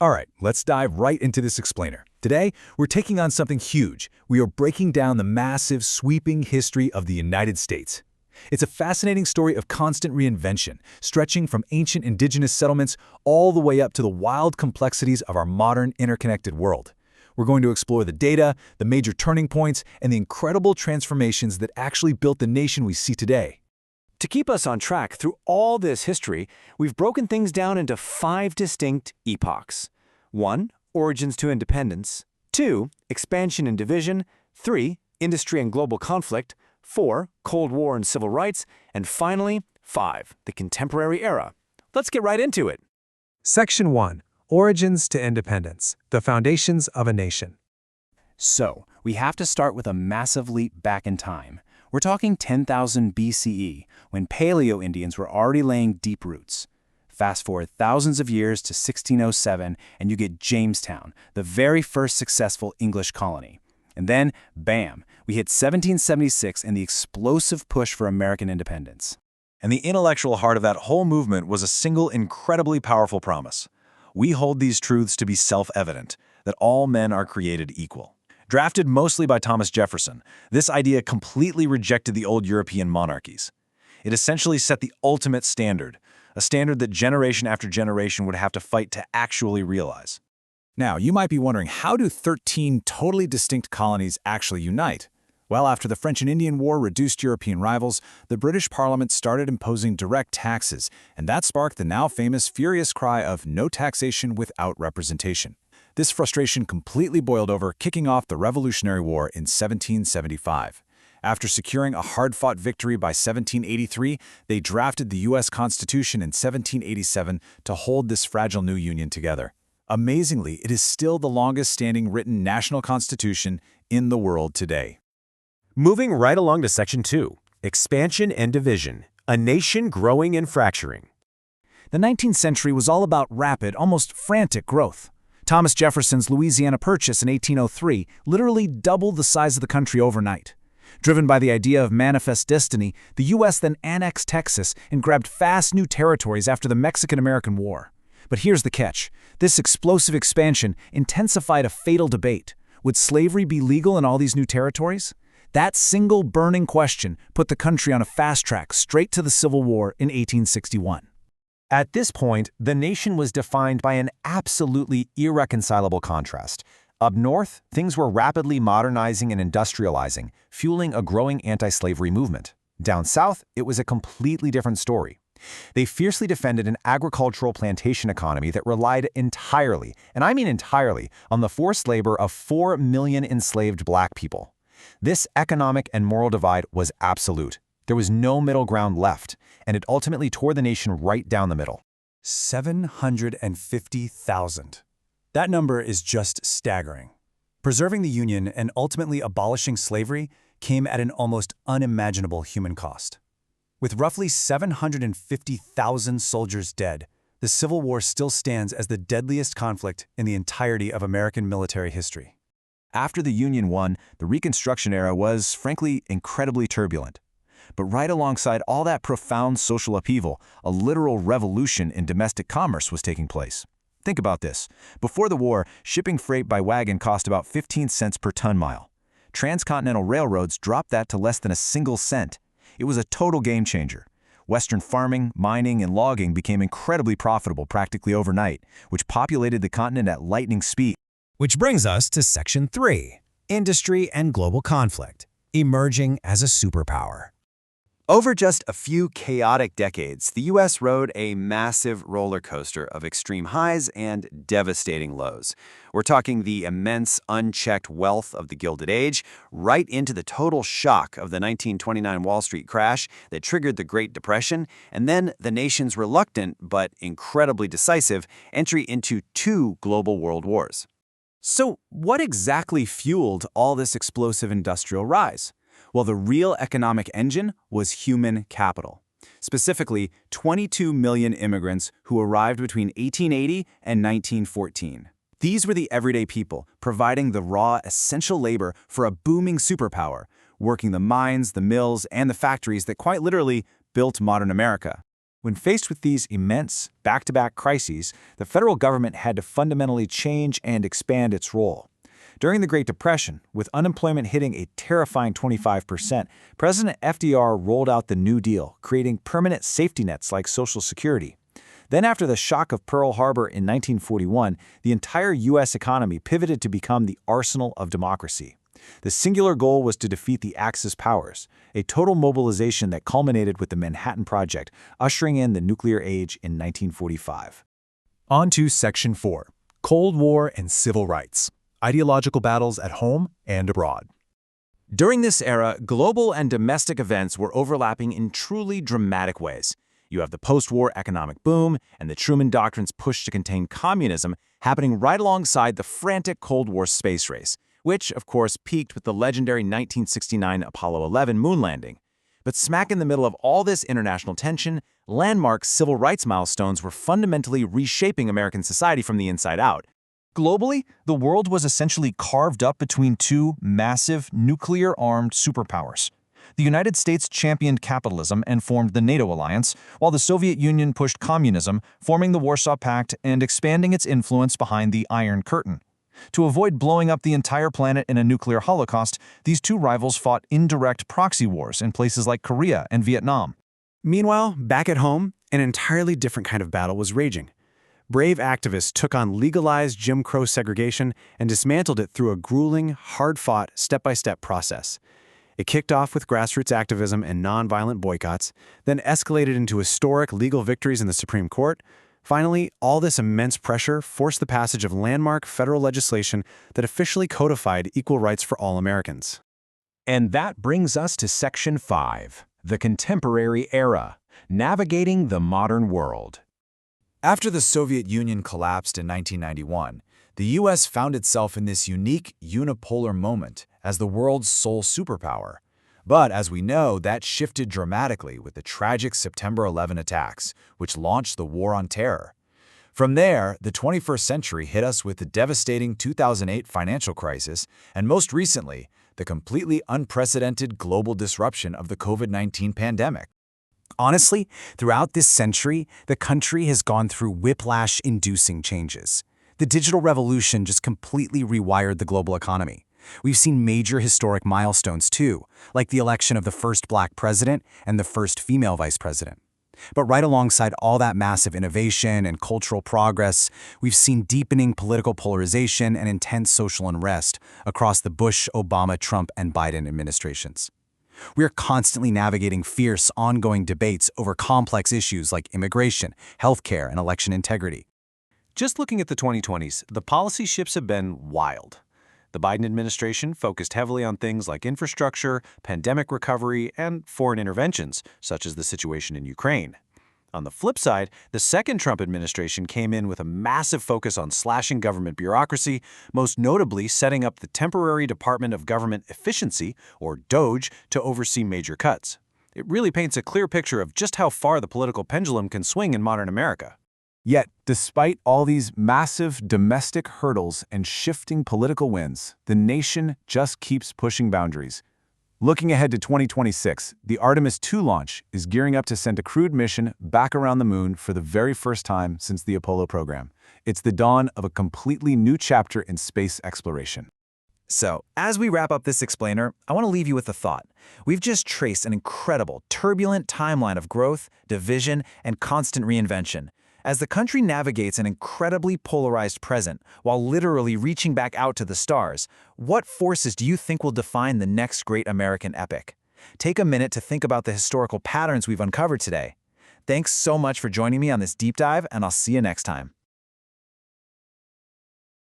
All right, let's dive right into this explainer. Today, we're taking on something huge. We are breaking down the massive, sweeping history of the United States. It's a fascinating story of constant reinvention, stretching from ancient indigenous settlements all the way up to the wild complexities of our modern, interconnected world. We're going to explore the data, the major turning points, and the incredible transformations that actually built the nation we see today. To keep us on track through all this history, we've broken things down into 5 distinct epochs. 1. Origins to independence. 2. Expansion and division. 3. Industry and global conflict. 4. Cold War and civil rights. And finally, 5. The contemporary era. Let's get right into it. Section 1. Origins to Independence, the Foundations of a Nation. So, we have to start with a massive leap back in time. We're talking 10,000 BCE, when Paleo-Indians were already laying deep roots. Fast forward thousands of years to 1607, and you get Jamestown, the very first successful English colony. And then, bam, we hit 1776 and the explosive push for American independence. And the intellectual heart of that whole movement was a single incredibly powerful promise. We hold these truths to be self-evident, that all men are created equal. Drafted mostly by Thomas Jefferson, this idea completely rejected the old European monarchies. It essentially set the ultimate standard, a standard that generation after generation would have to fight to actually realize. Now, you might be wondering, how do 13 totally distinct colonies actually unite? Well, after the French and Indian War reduced European rivals, the British Parliament started imposing direct taxes, and that sparked the now famous furious cry of no taxation without representation. This frustration completely boiled over, kicking off the Revolutionary War in 1775. After securing a hard-fought victory by 1783, they drafted the U.S. Constitution in 1787 to hold this fragile new union together. Amazingly, it is still the longest-standing written national constitution in the world today. Moving right along to Section 2, Expansion and Division, a Nation Growing and Fracturing. The 19th century was all about rapid, almost frantic growth. Thomas Jefferson's Louisiana Purchase in 1803 literally doubled the size of the country overnight. Driven by the idea of manifest destiny, the U.S. then annexed Texas and grabbed vast new territories after the Mexican-American War. But here's the catch. This explosive expansion intensified a fatal debate. Would slavery be legal in all these new territories? That single burning question put the country on a fast track straight to the Civil War in 1861. At this point, the nation was defined by an absolutely irreconcilable contrast. Up north, things were rapidly modernizing and industrializing, fueling a growing anti-slavery movement. Down south, it was a completely different story. They fiercely defended an agricultural plantation economy that relied entirely, and I mean entirely, on the forced labor of 4 million enslaved black people. This economic and moral divide was absolute. There was no middle ground left, and it ultimately tore the nation right down the middle. 750,000. That number is just staggering. Preserving the Union and ultimately abolishing slavery came at an almost unimaginable human cost. With roughly 750,000 soldiers dead, the Civil War still stands as the deadliest conflict in the entirety of American military history. After the Union won, the Reconstruction era was, frankly, incredibly turbulent. But right alongside all that profound social upheaval, a literal revolution in domestic commerce was taking place. Think about this. Before the war, shipping freight by wagon cost about 15 cents per ton-mile. Transcontinental railroads dropped that to less than a single cent. It was a total game changer. Western farming, mining, and logging became incredibly profitable practically overnight, which populated the continent at lightning speed. Which brings us to Section 3, Industry and Global Conflict, Emerging as a Superpower. Over just a few chaotic decades, the U.S. rode a massive roller coaster of extreme highs and devastating lows. We're talking the immense, unchecked wealth of the Gilded Age, right into the total shock of the 1929 Wall Street crash that triggered the Great Depression, and then the nation's reluctant but incredibly decisive entry into 2 global world wars. So, what exactly fueled all this explosive industrial rise? Well, the real economic engine was human capital. Specifically, 22 million immigrants who arrived between 1880 and 1914. These were the everyday people, providing the raw, essential labor for a booming superpower, working the mines, the mills, and the factories that quite literally built modern America. When faced with these immense, back-to-back crises, the federal government had to fundamentally change and expand its role. During the Great Depression, with unemployment hitting a terrifying 25%, President FDR rolled out the New Deal, creating permanent safety nets like Social Security. Then after the shock of Pearl Harbor in 1941, the entire U.S. economy pivoted to become the arsenal of democracy. The singular goal was to defeat the Axis powers, a total mobilization that culminated with the Manhattan Project, ushering in the nuclear age in 1945. On to Section 4, Cold War and Civil Rights, Ideological Battles at Home and Abroad. During this era, global and domestic events were overlapping in truly dramatic ways. You have the post-war economic boom and the Truman Doctrine's push to contain communism happening right alongside the frantic Cold War space race, which, of course, peaked with the legendary 1969 Apollo 11 moon landing. But smack in the middle of all this international tension, landmark civil rights milestones were fundamentally reshaping American society from the inside out. Globally, the world was essentially carved up between two massive, nuclear-armed superpowers. The United States championed capitalism and formed the NATO alliance, while the Soviet Union pushed communism, forming the Warsaw Pact and expanding its influence behind the Iron Curtain. To avoid blowing up the entire planet in a nuclear holocaust, these two rivals fought indirect proxy wars in places like Korea and Vietnam. Meanwhile, back at home, an entirely different kind of battle was raging. Brave activists took on legalized Jim Crow segregation and dismantled it through a grueling, hard-fought, step-by-step process. It kicked off with grassroots activism and nonviolent boycotts, then escalated into historic legal victories in the Supreme Court. Finally, all this immense pressure forced the passage of landmark federal legislation that officially codified equal rights for all Americans. And that brings us to Section 5, the Contemporary Era, Navigating the Modern World. After the Soviet Union collapsed in 1991, the U.S. found itself in this unique unipolar moment as the world's sole superpower. But as we know, that shifted dramatically with the tragic September 11 attacks, which launched the War on Terror. From there, the 21st century hit us with the devastating 2008 financial crisis, and most recently, the completely unprecedented global disruption of the COVID-19 pandemic. Honestly, throughout this century, the country has gone through whiplash-inducing changes. The digital revolution just completely rewired the global economy. We've seen major historic milestones too, like the election of the first black president and the first female vice president. But right alongside all that massive innovation and cultural progress, we've seen deepening political polarization and intense social unrest across the Bush, Obama, Trump, and Biden administrations. We're constantly navigating fierce, ongoing debates over complex issues like immigration, healthcare, and election integrity. Just looking at the 2020s, the policy shifts have been wild. The Biden administration focused heavily on things like infrastructure, pandemic recovery, and foreign interventions, such as the situation in Ukraine. On the flip side, the second Trump administration came in with a massive focus on slashing government bureaucracy, most notably setting up the Temporary Department of Government Efficiency, or DOGE, to oversee major cuts. It really paints a clear picture of just how far the political pendulum can swing in modern America. Yet, despite all these massive domestic hurdles and shifting political winds, the nation just keeps pushing boundaries. Looking ahead to 2026, the Artemis II launch is gearing up to send a crewed mission back around the moon for the very first time since the Apollo program. It's the dawn of a completely new chapter in space exploration. So, as we wrap up this explainer, I want to leave you with a thought. We've just traced an incredible, turbulent timeline of growth, division, and constant reinvention. As the country navigates an incredibly polarized present while literally reaching back out to the stars, what forces do you think will define the next great American epic? Take a minute to think about the historical patterns we've uncovered today. Thanks so much for joining me on this deep dive, and I'll see you next time.